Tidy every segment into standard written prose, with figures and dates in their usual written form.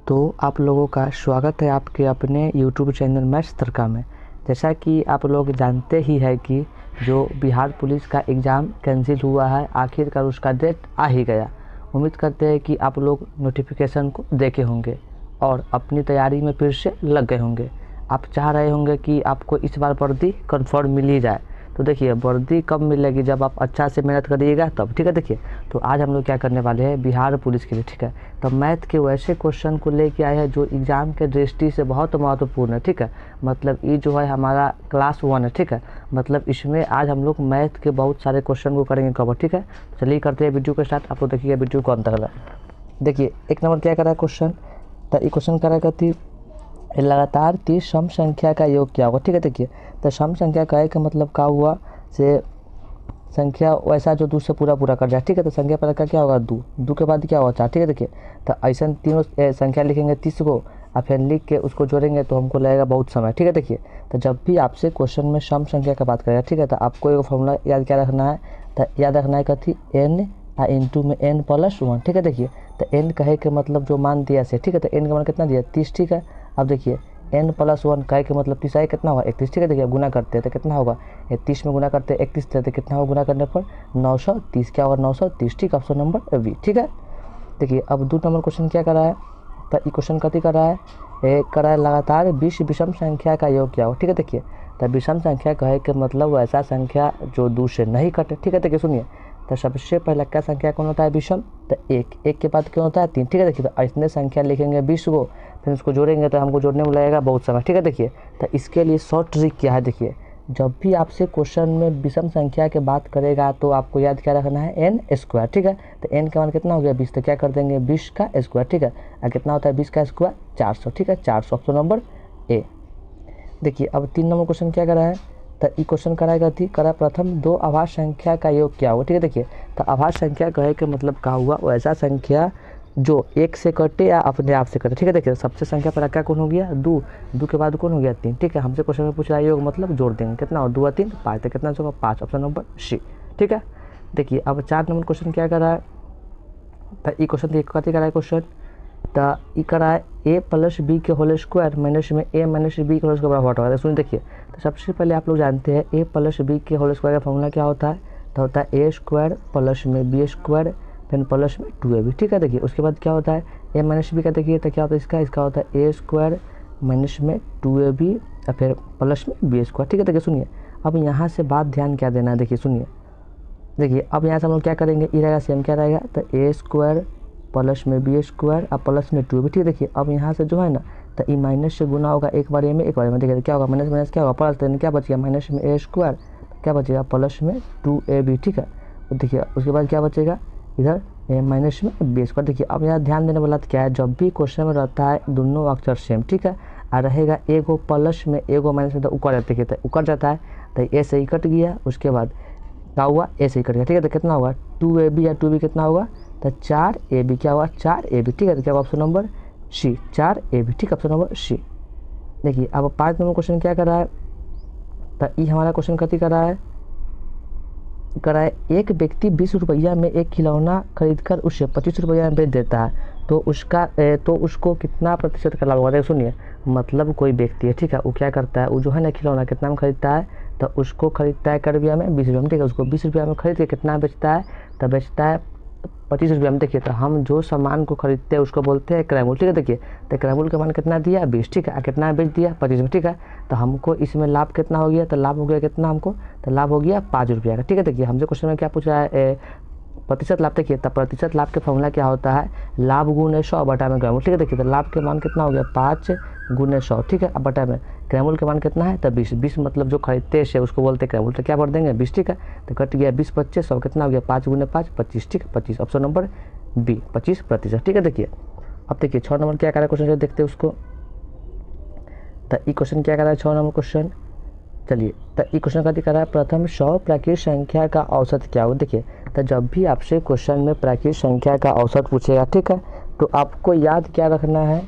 तो आप लोगों का स्वागत है आपके अपने YouTube चैनल मैथ्स तड़का में। जैसा कि आप लोग जानते ही है कि जो बिहार पुलिस का एग्ज़ाम कैंसिल हुआ है, आखिरकार उसका डेट आ ही गया। उम्मीद करते हैं कि आप लोग नोटिफिकेशन को देखे होंगे और अपनी तैयारी में फिर से लग गए होंगे। आप चाह रहे होंगे कि आपको इस बार वर्दी कन्फर्म मिल ही जाए। तो देखिए, वर्दी कब मिलेगी, जब आप अच्छा से मेहनत करिएगा तब। ठीक है, देखिए तो आज हम लोग क्या करने वाले हैं बिहार पुलिस के लिए। ठीक है, तो मैथ के वैसे क्वेश्चन को लेके आए हैं जो एग्ज़ाम के दृष्टि से बहुत महत्वपूर्ण है। ठीक है, मतलब ये जो है हमारा क्लास 1 है। ठीक है, मतलब इसमें आज हम लोग मैथ के बहुत सारे क्वेश्चन को करेंगे कवर। ठीक है, चलिए करते हैं वीडियो के स्टार्ट। आप लोग देखिए वीडियो कौन तक रहा है। देखिए एक नंबर क्या करा है क्वेश्चन, तो ये क्वेश्चन करेगा थी लगातार 30 सम संख्या का योग क्या होगा। ठीक है, देखिए तो सम संख्या कहे का मतलब क्या हुआ से संख्या वैसा जो 2 से पूरा कर जाए। ठीक है, तो संख्या पर का क्या होगा 2 के बाद क्या होगा 4। ठीक है, देखिए तो ऐसा तीनों संख्या लिखेंगे 30 को और फिर लिख के उसको जोड़ेंगे तो हमको लगेगा बहुत समय। ठीक है, देखिए तो जब भी आपसे क्वेश्चन में सम संख्या का बात करेगा, ठीक है, तो आपको एक फॉर्मूला याद क्या रखना है, तो याद रखना है कथी n इंटू में n+1। ठीक है, देखिए तो n कहे के मतलब जो मान दिया से। ठीक है, तो n का मान कितना दिया 30। ठीक है, अब देखिए n+1 कहे के मतलब 30 कितना होगा 31। ठीक है, देखिए गुना करते हैं तो कितना होगा 30 में गुना करते हैं 31 तो कितना होगा गुना करने पर 930। क्या होगा 930। ठीक, ऑप्शन नंबर बी। ठीक है, देखिए अब 2 नंबर क्वेश्चन क्या करा है, तो ये क्वेश्चन कथी करा है करा है लगातार 20 विषम संख्या का योग क्या हो। ठीक है, देखिए तो विषम संख्या कहे के मतलब ऐसा संख्या जो 2 से नहीं कटे। ठीक है, देखिए सुनिए, तो सबसे पहला क्या संख्या कौन होता है विषम, तो एक के बाद क्यों होता है 3। ठीक है, देखिए तो इतने संख्या लिखेंगे 20 को, फिर उसको जोड़ेंगे तो हमको जोड़ने में लगेगा बहुत समय। ठीक है, देखिए तो इसके लिए शॉर्ट ट्रिक क्या है, देखिए जब भी आपसे क्वेश्चन में विषम संख्या की बात करेगा तो आपको याद क्या रखना है n²। ठीक है, तो n का मान कितना हो गया 20, तो क्या कर देंगे 20 का स्क्वायर। ठीक है, और कितना होता है 20 का स्क्वायर 400। ठीक है, 400 ऑप्शन नंबर ए। देखिए अब 3 नंबर क्वेश्चन क्या करा है, तो ये क्वेश्चन कराएगा थी करा प्रथम 2 अभाज्य संख्या का योग क्या हुआ। ठीक है, देखिए तो अभाज्य संख्या कहे के मतलब क्या हुआ वैसा संख्या जो 1 से कटे या अपने आप से कटे। ठीक है, देखिए सबसे संख्या पर क्या कौन हो गया 2 के बाद कौन हो गया 3। ठीक है, हमसे क्वेश्चन में पूछ रहा है योग मतलब जोड़ देंगे कितना हो 2 और 3 5, तो कितना होगा 5 ऑप्शन नंबर सी। ठीक है, देखिए अब 4 नंबर क्वेश्चन क्या करा है, तो ये क्वेश्चन कथी करा है क्वेश्चन, तो ये करा है a+b के होल स्क्वायर माइनस में a - b के होल स्क्वायर बराबर होगा। सुनिए देखिए, तो सबसे पहले आप लोग जानते हैं a+b के होल स्क्वायर का फॉर्मूला क्या होता है, तो होता है a² प्लस में b² फिर प्लस में 2ab। ठीक है, देखिए उसके बाद क्या होता है a - b का, देखिए तो क्या होता है इसका होता है a² माइनस में 2ab और फिर प्लस में b²। ठीक है, देखिए सुनिए अब यहाँ से बात ध्यान क्या देना है, देखिए सुनिए, देखिए अब यहाँ से हम लोग क्या करेंगे ये रहेगा सेम क्या रहेगा, तो a² प्लस में b² और प्लस में 2ab। ठीक है, देखिए अब यहाँ से जो है ना तो ये माइनस से गुना होगा एक बार में एक बार में। देखिए क्या होगा माइनस माइनस क्या होगा प्लस, तो क्या बच गया माइनस में a² क्या बचेगा प्लस में 2ab। ठीक है, तो देखिए उसके बाद क्या बचेगा इधर माइनस में b²। देखिए अब यहाँ ध्यान देने वाला क्या है, जब भी क्वेश्चन में रहता है दोनों अक्षर सेम। ठीक है, और रहेगा एगो प्लस में एगो माइनस में तो उकर जाता है, तो उकर जाता है तो ए से ही कट गया, उसके बाद क्या हुआ ए से ही कट गया। ठीक है, तो कितना होगा 2ab या 2b कितना होगा, तो 4ab क्या हुआ 4ab। ठीक है, तो क्या होगा ऑप्शन नंबर सी 4ab। ठीक है, ऑप्शन नंबर सी। देखिए अब 5 नंबर क्वेश्चन क्या कर रहा है, तो ये हमारा क्वेश्चन कथी कर रहा है एक व्यक्ति 20 रुपया में एक खिलौना खरीदकर उसे 25 रुपया में बेच देता है तो उसको कितना प्रतिशत का लाभ होगा। सुनिए मतलब कोई व्यक्ति है, ठीक है, वो क्या करता है वो जो है ना खिलौना कितना में खरीदता है, तो उसको खरीदता है रुपया में 20 रुपया में। ठीक है, उसको 20 रुपया में खरीद के कितना बेचता है, तो बेचता है 25 रुपया में। देखिए तो हम जो सामान को खरीदते हैं उसको बोलते हैं क्रय मूल्य। ठीक है, देखिए तो क्रय मूल्य का मान कितना दिया 20। ठीक है, कितना बेच दिया 25 में। ठीक है, तो हमको इसमें लाभ कितना हो गया, तो लाभ हो गया कितना हमको, तो लाभ हो गया 5 रुपया का। ठीक है, देखिए हमसे क्वेश्चन में क्या पूछ रहा है प्रतिशत लाभ। देखिए तो प्रतिशत लाभ के फॉर्मूला क्या होता है लाभ गुने 100 बटा में क्रय मूल्य। ठीक है, देखिए तो लाभ के मान कितना हो गया 5 गुने 100। ठीक है, अब बटा में क्रय मूल्य के मान कितना है, तो 20 मतलब जो खरीदते हैं उसको बोलते हैं क्रय मूल्य, तो क्या भर देंगे 20। ठीक है, तो कट गया 20 25 100 कितना हो गया 5 गुने 5 25। ठीक है, 25 ऑप्शन नंबर बी 25%। ठीक है, देखिए अब देखिए 6 नंबर क्या कर रहा है क्वेश्चन, देखते हैं उसको, तो ये क्वेश्चन क्या कर रहा है 6 नंबर क्वेश्चन, चलिए तो ये क्वेश्चन का दिखा रहा है प्रथम 100 प्राकृत संख्या का औसत क्या हो। देखिए तो जब भी आपसे क्वेश्चन में प्राकृत संख्या का औसत पूछेगा, ठीक है, तो आपको याद क्या रखना है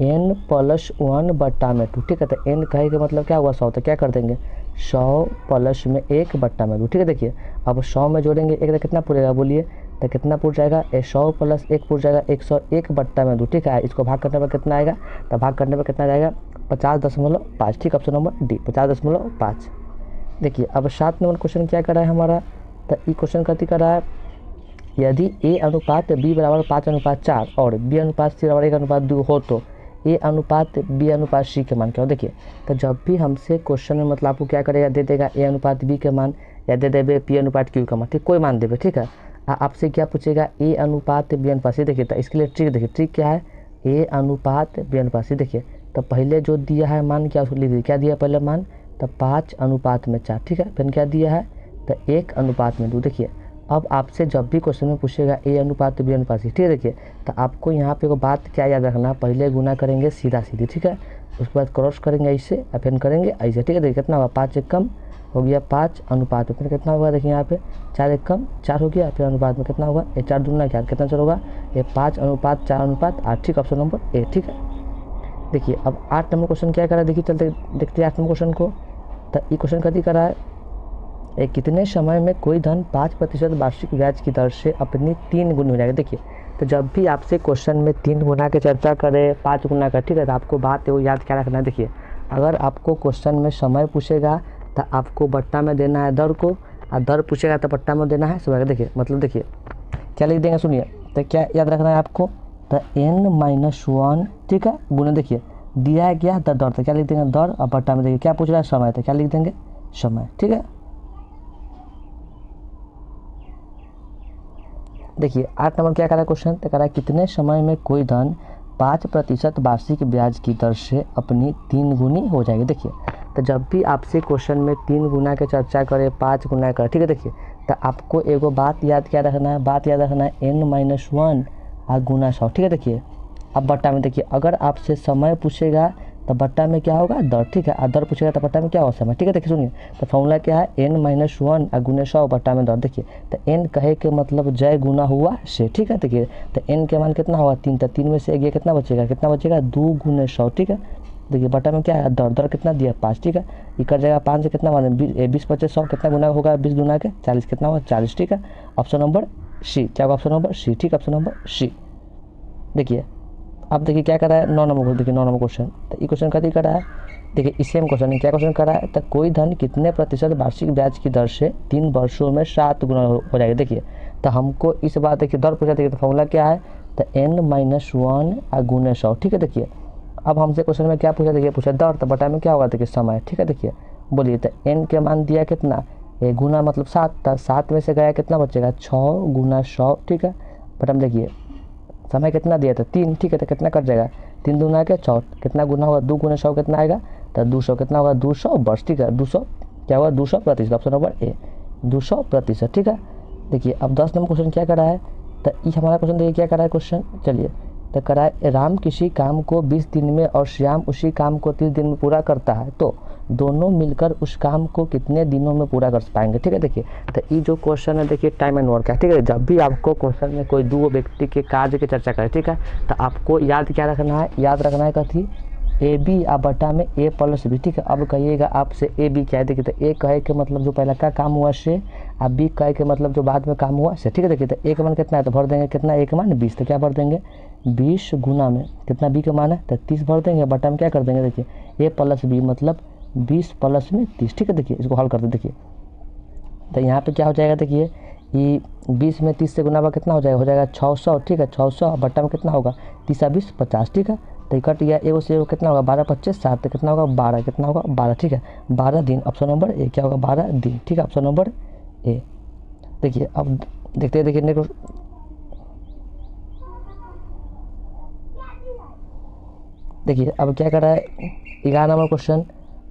n+1 बट्टा में 2। ठीक है, तो n कहे का मतलब क्या हुआ 100, तो क्या कर देंगे 100 प्लस में 1 बट्टा में 2। ठीक है, देखिए अब 100 में जोड़ेंगे 1 तो कितना पूरेगा बोलिए, तो कितना पूछ जाएगा, 100 प्लस 1 पूछ जाएगा 101 बट्टा में 2, ठीक है। इसको भाग करने पर कितना आएगा, तो भाग करने पर कितना जाएगा 50.5, ठीक। Option number D 50.5। देखिए अब 7 नंबर क्वेश्चन क्या करा है हमारा, तो ये क्वेश्चन कथी करा है, यदि a अनुपात b बराबर 5:4 और b अनुपात c बराबर 1:2 हो तो a अनुपात b अनुपात c के मान क्या हो। देखिए तो जब भी हमसे क्वेश्चन में मतलब आपको क्या करेगा, दे देगा a अनुपात b के मान या दे देवे p अनुपात q का मान, ठीक, कोई मान देवे, ठीक है। आपसे क्या पूछेगा, a अनुपात b अनुपात c। देखिए तो इसके लिए ट्रिक देखिए, ट्रिक क्या है, a अनुपात b अनुपात c। देखिए तो पहले जो दिया है मान क्या उसको लिख दीजिए, क्या दिया पहले मान, तो 5:4, ठीक है। फिर क्या दिया है, तो 1:2। देखिए अब आपसे जब भी क्वेश्चन में पूछेगा a अनुपात b अनुपात c, ठीक है। देखिए तो आपको यहाँ पे वो बात क्या याद रखना, पहले गुना करेंगे सीधा सीधी, ठीक है, उसके बाद क्रॉस करेंगे ऐसे और फिर करेंगे ऐसे, ठीक है। देखिए कितना हुआ, 5 एक कम हो गया 5 अनुपात में, फिर कितना होगा, देखिए यहाँ पे 4 एक कम 4 हो गया, फिर अनुपात में कितना होगा, ये 4 दूना 4, कितना चल होगा, ये 5:4:8, ठीक। ऑप्शन नंबर ए, ठीक है। देखिए अब 8 नंबर क्वेश्चन क्या करा, देखिए चलते देखते हैं 8 नंबर क्वेश्चन को। तो ये क्वेश्चन कथी करा है, कितने समय में कोई धन 5% वार्षिक ब्याज की दर से अपनी 3 गुनी हो जाएगा। देखिए तो जब भी आपसे क्वेश्चन में 3 गुना की चर्चा करे, 5 गुना का, ठीक है, तो आपको बात वो याद क्या रखना है। देखिए अगर आपको क्वेश्चन में समय पूछेगा तो आपको बट्टा में देना है दर को, और दर पूछेगा तो बट्टा में देना है समय। देखिए मतलब देखिए क्या लिख देंगे, सुनिए, तो क्या याद रखना है आपको, तो n-1, ठीक है, गुना, देखिए दिया है क्या, दर, तो क्या लिख देंगे दर, और बट्टा में देखिए क्या पूछ रहा है समय, तो क्या लिख देंगे समय, ठीक है। देखिए 8 नंबर क्या करा क्वेश्चन, तो करा कितने समय में कोई धन 5% वार्षिक ब्याज की दर से अपनी 3 गुनी हो जाएगी। देखिए तो जब भी आपसे क्वेश्चन में 3 गुना की चर्चा करे, 5 गुना करे, ठीक है। देखिए तो आपको एगो बात याद क्या रखना है, बात याद रखना है n-1 और गुना 100, ठीक है। देखिए अब बट्टा में, देखिए अगर आपसे समय पूछेगा तो बट्टा में क्या होगा दर, ठीक है, और दर पूछेगा तो बट्टा में क्या होगा समय, ठीक है। देखिए सुनिए तो फॉर्मूला क्या है, n-1 और गुने 100 बट्टा में दर। देखिए तो n कहे के मतलब जय गुना हुआ से, ठीक है। देखिए तो n के मान कितना होगा 3, तो 3 में से ये कितना बचेगा, 2 गुने 100, ठीक है। देखिए बट्टा में क्या है दर, दर कितना दिया 5, ठीक है। ये कर जाएगा 5 से कितना मान 20 25 100, कितना गुना होगा 20 गुना के 40, कितना होगा 40, ठीक है। ऑप्शन नंबर सी, क्या होगा ऑप्शन नंबर सी, ठीक है, ऑप्शन नंबर सी। देखिए अब देखिए क्या करा है 9 नंबर, देखिए 9 नंबर क्वेश्चन, तो ये क्वेश्चन कथी करा है, देखिए इस सेम क्वेश्चन क्या क्वेश्चन करा है, तो कोई धन कितने प्रतिशत वार्षिक ब्याज की दर से 3 वर्षों में 7 गुना हो जाएगा। देखिए तो हमको इस बात देखिए दर पूछा, देखिए तो फॉर्मूला क्या है, तो n-1 और गुने 100, ठीक है। देखिए अब हमसे क्वेश्चन में क्या पूछा, देखिए पूछा दर, तो बटा में क्या होगा, देखिए समय, ठीक है। देखिए बोलिए तो n के मान दिया कितना, ये गुना मतलब 7, तो 7 में से गया कितना बचेगा 6 गुना 100, ठीक है। बटा में देखिए समय कितना दिया था 3, ठीक है, तो कितना कट जाएगा 3 दूना के 6, कितना गुना होगा 2 गुना 100 कितना आएगा, तो 200, कितना होगा 200 वर्ष, ठीक है। 200 क्या होगा 200%, ऑप्शन नंबर ए 200%, ठीक है। देखिए अब 10 नंबर क्वेश्चन क्या करा है, तो ये हमारा क्वेश्चन देखिए क्या करा है क्वेश्चन, चलिए तो करा है राम किसी काम को 20 दिन में और श्याम उसी काम को 30 दिन में पूरा करता है, तो दोनों मिलकर उस काम को कितने दिनों में पूरा कर पाएंगे, ठीक है। देखिए तो ये जो क्वेश्चन है देखिए टाइम एंड वर्क है, ठीक है। जब भी आपको क्वेश्चन में कोई 2 व्यक्ति के कार्य की चर्चा करे, ठीक है, तो आपको याद क्या रखना है, याद रखना है कथी ए बी आ बटा में a प्लस बी, ठीक है। अब कहिएगा आपसे ए बी क्या है, देखिए तो ए कहे के मतलब जो पहला का काम हुआ से, अब बी कहे के मतलब जो बाद में काम हुआ से, ठीक है। देखिए तो ए का मान कितना है, तो भर देंगे कितना, ए का मान 20, तो क्या भर देंगे 20 गुना में कितना बी का मान है, तो 30 भर देंगे, बटा में क्या कर देंगे, देखिए ए प्लस बी मतलब 20 प्लस में 30, ठीक है। देखिए इसको हल कर दे, देखिए तो यहाँ पे क्या हो जाएगा, देखिए ये 20 में 30 से गुना हुआ कितना हो जाएगा 600, ठीक है। 600 बट्टा में कितना होगा 30 20 50, ठीक है। तो कट गया एगो से एगो कितना होगा 12 25 7, तो कितना होगा 12, कितना होगा 12, ठीक है। 12 दिन, ऑप्शन नंबर ए क्या होगा 12 दिन, ठीक है, ऑप्शन नंबर ए। देखिए अब देखते हैं, देखिए नेक्स्ट देखिए अब क्या कर रहा है 11 नंबर क्वेश्चन,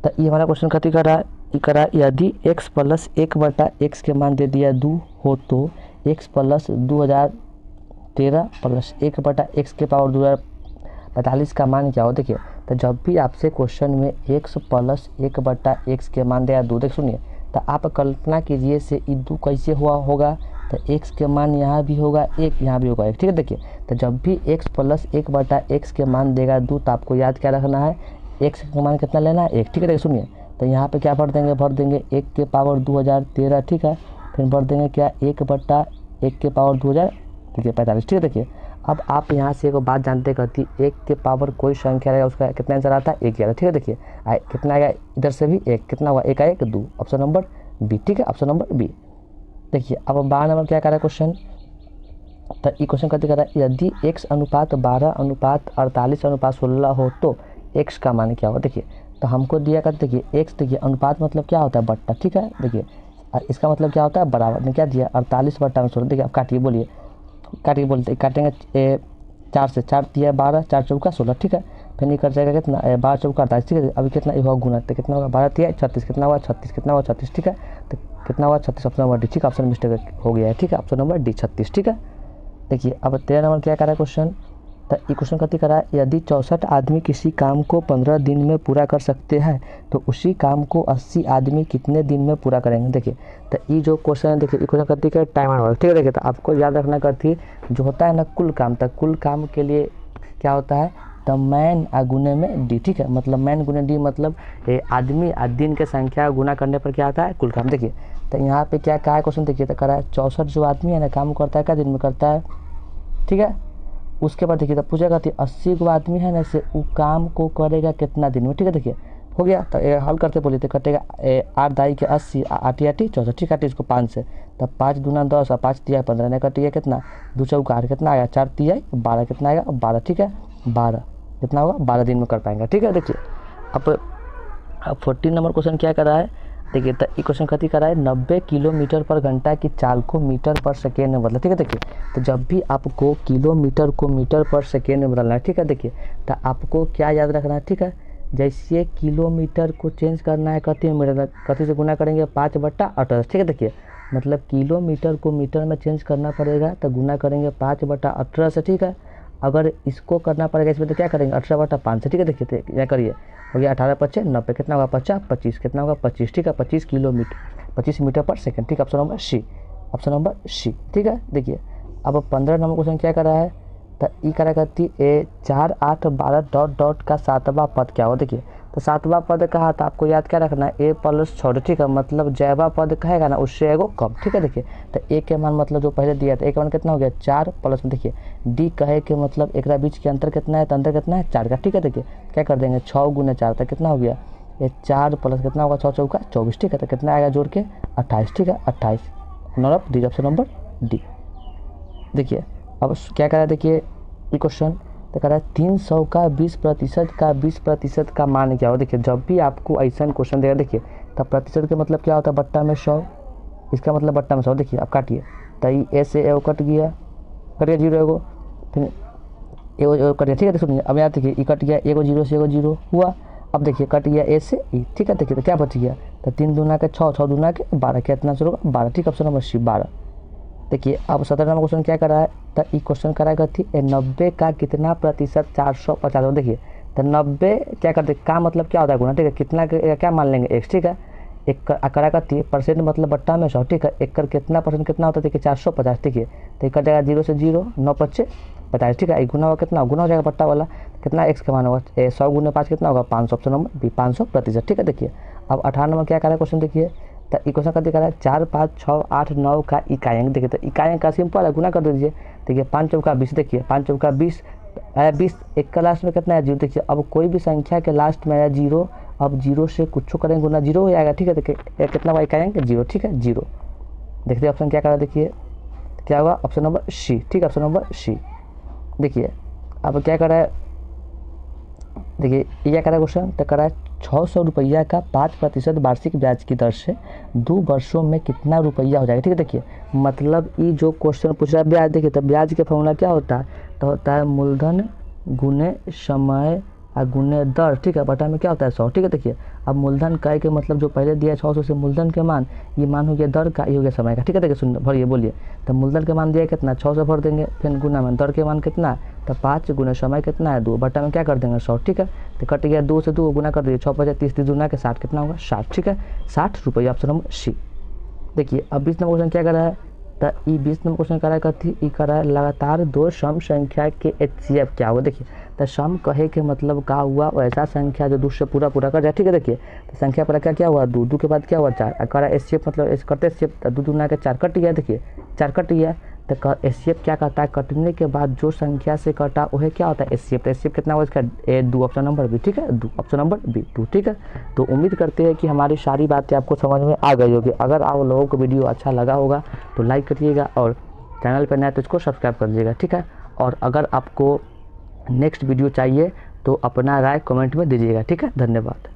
तो ये हमारा क्वेश्चन कथी कर रहा है, ये करा यदि x प्लस 1 बटा x के मान दे दिया 2 हो तो x प्लस 2013 प्लस 1 बटा x के पावर 2045 का मान क्या हो। देखिए तो जब भी आपसे क्वेश्चन में x प्लस 1 बटा x के मान दिया 2, देख सुनिए तो आप कल्पना कीजिए से ये 2 कैसे हुआ होगा, तो x के मान यहाँ भी होगा 1, यहाँ भी होगा 1, ठीक है। देखिए तो जब भी x प्लस 1 बटा x के मान देगा 2, तो आपको याद क्या रखना है, x का मान कितना लेना है 1, ठीक है। देखिए सुनिए तो यहाँ पे क्या भर देंगे 1 के पावर 2013, ठीक है। फिर भर देंगे क्या 1 बटा 1 के पावर 2000 देखिए 45, ठीक है। देखिए अब आप यहाँ से एक बात जानते करती, 1 के पावर कोई संख्या रहेगा उसका कितना आंसर आता है 1 ही आता है, ठीक है। देखिए कितना आएगा इधर से भी 1, कितना हुआ 1 आया 2, ऑप्शन नंबर बी, ठीक है, ऑप्शन नंबर बी। देखिए अब 12 नंबर क्या कर रहा है क्वेश्चन, तो ये क्वेश्चन कहते कर रहा है यदि x अनुपात 12 अनुपात 48 अनुपात 16 हो तो x का मान क्या होगा। देखिए तो हमको दिया करते, देखिए x, देखिए अनुपात मतलब क्या होता है बट्टा, ठीक है। देखिए इसका मतलब क्या होता है बराबर, ने क्या दिया 48 बट्टा में 16। देखिए अब काटिए, बोलिए काटिए, बोलते काटेंगे 4 से 4 दिया 12, 4 चौका 16, ठीक है। फिर नहीं कर जाएगा कितना 12 चौका 48, ठीक है। अभी कितना होगा गुना, तो कितना होगा 12 दिया 36, कितना हुआ 36, कितना हुआ 36, ठीक है। तो कितना हुआ 36, ऑप्शन नंबर डी, ठीक है। ऑप्शन मिस्टेक हो गया है, ठीक है, ऑप्शन नंबर डी 36, ठीक है। देखिए अब 13 नंबर क्या करा है क्वेश्चन, तो ये क्वेश्चन कथी करा है यदि 64 आदमी किसी काम को 15 दिन में पूरा कर सकते हैं तो उसी काम को 80 आदमी कितने दिन में पूरा करेंगे। देखिए तो ये जो क्वेश्चन है, देखिए ये क्वेश्चन कथी का टाइमर वाला, ठीक है। देखिए तो आपको याद रखना कथी जो होता है ना कुल काम, तक कुल काम के लिए क्या होता है द मैन गुने में डी, ठीक है। मतलब मैन गुने डी मतलब आदमी दिन के संख्या गुना करने पर क्या आता है कुल काम। देखिए तो यहाँ पे क्या कहा है क्वेश्चन, देखिए तो करा है 64 जो आदमी है ना काम करता है क्या दिन में करता है, ठीक है। उसके बाद देखिए तो पूछेगा कि 80 गो आदमी है ना से वो काम को करेगा कितना दिन में, ठीक है। देखिए हो गया तो हल करते बोलिए तो कटेगा 8 दाई के 80 8 8 64, ठीक है। इसको 5 से तब 5 दूना 10 और 5 तिया 15 ने कटिए कितना 2 चौका कितना आया 4 तिया 12, कितना आएगा 12, ठीक है। 12 कितना होगा 12 दिन में कर पाएंगे, ठीक है। देखिए अब 14 नंबर क्वेश्चन क्या कर रहा है, देखिए तो ये क्वेश्चन कथी करा है 90 किलोमीटर पर घंटा की चाल को मीटर पर सेकेंड में बदला, ठीक है। देखिए तो जब भी आपको किलोमीटर को मीटर पर सेकेंड में बदलना है, ठीक है। देखिए तो आपको क्या याद रखना है, ठीक है। जैसे किलोमीटर को चेंज करना है कथी में, कथी से गुना करेंगे 5/18, ठीक है। देखिए मतलब किलोमीटर को मीटर में चेंज करना पड़ेगा तो गुना करेंगे 5/18 से, ठीक है। अगर इसको करना पड़ेगा इसमें तो क्या करेंगे 18/5 से, ठीक है। देखिए तो क्या करिए हो गया 18 × 5 = 90, कितना होगा 50 25, कितना होगा 25, ठीक है। 25 किलोमीटर 25 मीटर पर सेकंड, ठीक है। Option number C, option number C, ठीक है। देखिए अब 15 नंबर क्वेश्चन क्या कर रहा है, तो ई करा करती 4 8 12 डॉट डॉट का 7वां पद क्या हो। देखिए तो 7वां पद कहा था आपको याद क्या रखना है a + 6, ठीक है। मतलब जैवा पद कहेगा ना उससे एगो कम, ठीक है। देखिए तो a के मान मतलब जो पहले दिया था a का मान कितना हो गया 4 प्लस में देखिए d कहे के मतलब एक बीच के अंतर कितना है, तो अंतर कितना है 4 का, ठीक है। देखिए क्या कर देंगे 6 × 4 तक कितना हो गया ये 4 प्लस कितना होगा 6 चौका 24, ठीक है। तो कितना आएगा जोड़ के 28, ठीक है 28, not D, option number D. देखिए अब क्या करा है, देखिए ये क्वेश्चन तो कह रहा है 300 का 20% का 20% का मान क्या हो। देखिए जब भी आपको ऐसा क्वेश्चन देगा, देखिए तब प्रतिशत के मतलब क्या होता है बट्टा में 100, इसका मतलब बट्टा में 100। देखिए आप काटिए तो ए से एगो कट गया 0 एगो, फिर एगो कट गया, ठीक है। सुनिए अब यहाँ देखिए ई कट गया एगो 0 से एगो 0 हुआ। अब देखिए कट गया ए से ई, ठीक है। देखिए तो क्या बच गया तो 3 दूना के 6 6 दूना के 12, कितना शुरू होगा 12, ठीक है। Option number C 12। देखिए अब 17 नंबर क्वेश्चन क्या कर रहा है, तो ये क्वेश्चन कराएगा थी 90 का कितना प्रतिशत 450। देखिए तो 90 क्या करते का मतलब क्या होता है गुना, ठीक है। कितना क्या मान लेंगे x, ठीक है। एक कराएगा थी परसेंट मतलब बट्टा में 100, ठीक है। एक कर कितना परसेंट कितना होता है देखिए 450, ठीक है। तो ये कटेगा 0 से 0 9 × 5 = 50, ठीक है। गुना होगा कितना गुना हो जाएगा बट्टा वाला कितना x का मान होगा 100 × 5 कितना होगा 500, ऑप्शन नंबर बी 500%, ठीक है। देखिए अब 18 नंबर क्या करा है क्वेश्चन, देखिए तो इक्वेशन का दिखा रहा है 4 5 6 8 9 का इकाई अंक। देखिए तो इकाई अंक का सिंपल है गुना कर दीजिए। देखिए 5 चौका 20, देखिए 5 चौका 20 आया 20, एक का लास्ट में कितना है 0। देखिए अब कोई भी संख्या के लास्ट में आया 0, अब 0 से कुछ करेंगे गुना 0 हो जाएगा, ठीक है। देखिए कितना हुआ इकाई अंक 0, ठीक है 0। देखिए ऑप्शन क्या करा, देखिए क्या हुआ ऑप्शन नंबर सी, ठीक है। Option number C. देखिए अब क्या करा है, देखिए ये क्या करा है क्वेश्चन, तो करा है 600 रुपया का 5% वार्षिक ब्याज की दर से 2 वर्षों में कितना रुपया हो जाएगा, ठीक है। देखिए मतलब ये जो क्वेश्चन पूछ रहा है ब्याज, देखिए तो ब्याज के फॉर्मूला क्या होता है, तो होता है मूलधन गुने समय गुने दर, ठीक है। बटा में क्या होता है 100, ठीक है। देखिए अब मूलधन का के मतलब जो पहले दिया है 600 से मूलधन के मान, ये मान हो गया दर का, ये हो गया समय का, ठीक है। देखिए सुन भरिए बोलिए तो मूलधन के मान दिया कितना 600 भर देंगे, फिर गुना में दर के मान कितना तो 5 गुना समय कितना है 2, बटा में क्या कर देंगे 100, ठीक है। तो कट गया 2 से 2 गुना कर दीजिए 6 × 5 = 30 दूना के 60 कितना होगा 60, ठीक है 60 रुपया, ऑप्शन नंबर सी। देखिए अब 20 नंबर क्वेश्चन क्या कर रहा है, तो ई 20 नंबर क्वेश्चन करा कथी ई करा है लगातार 2 सम संख्या के HCF क्या हुआ। देखिए तो सम कहे के मतलब का हुआ वैसा संख्या जो 2 से पूरा कर जाए, ठीक है। देखिए तो संख्या पर क्या हुआ 2 2 के बाद क्या हुआ 4, करा HCF मतलब करते HCF 2 दूना के 4 कट गया, देखिए 4 कट गया तो एचसीएफ क्या कहता है, कटने के बाद जो संख्या से कटा वह क्या होता है एचसीएफ। तो एचसीएफ कितना हुआ इसका 2 ऑप्शन नंबर बी, ठीक है, 2 ऑप्शन नंबर बी 2, ठीक है। तो उम्मीद करते हैं कि हमारी सारी बातें आपको समझ में आ गई होगी। अगर आप लोगों को वीडियो अच्छा लगा होगा तो लाइक करिएगा और चैनल पर नया तो इसको सब्सक्राइब कर दीजिएगा, ठीक है। और अगर आपको नेक्स्ट वीडियो चाहिए तो अपना राय कमेंट में दीजिएगा, ठीक है। धन्यवाद।